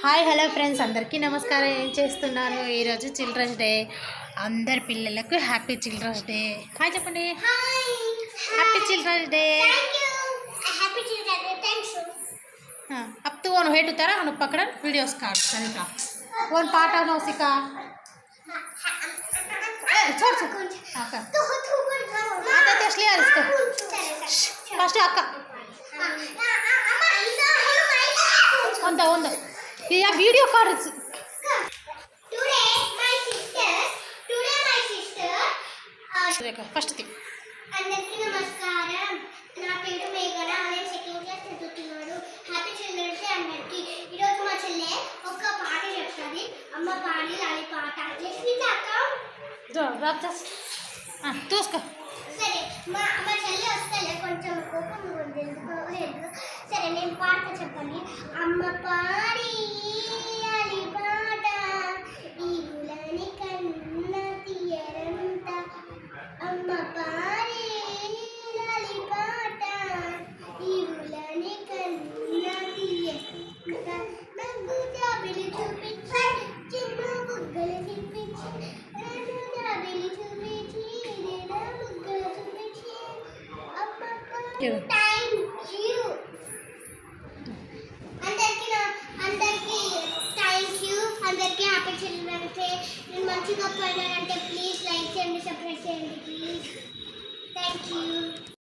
Hi hello friends, అందరికీ నమస్కారం. ఏం చేస్తున్నారు? ఈరోజు చిల్డ్రన్స్ డే. అందరి పిల్లలకు హ్యాపీ చిల్డ్రన్స్ డే. హాయ్ చెప్పండి. Happy children's day. अब तू वन हेट उतारा हम पकड़ वीडियो स्टार्ट सरिता वन पार्ट आनो सिका छोड़ छोड़ अक्का आता तेसली यार इसको फर्स्ट अक्का ಒಂದ ಒಂದು ಈ ವಿಡಿಯೋ ಕಾರ್ ఫస్ట్ థింగ్ అందరికీ నమస్కారం. నా పేరు మేఘన. నేను సెకండ్ క్లాస్ చదువుతున్నాను. హ్యాపీ చిల్డ్రన్స్ డే అందరికీ. ఈరోజు మా చెల్లె ఒక పాట చెప్తుంది. అమ్మ పాడి లాలి పాట చూసుకో. సరే, మా చెల్లె వస్తలే, కొంచెం కోపం ఉంది. సరే, నేను పాట చెప్పండి. అమ్మ పాడి లాలి పాట ఈ గులని కన్న తీయరంత. అమ్మ పాడి లాలి పాట ఈ గులని కన్న తీయరంత. నన్ను జాబిలి చూపించి చిన్న బుగ్గలు చూపించి నన్ను జాబిలి చూపించి నా బుగ్గలు చూపించి అమ్మ పాట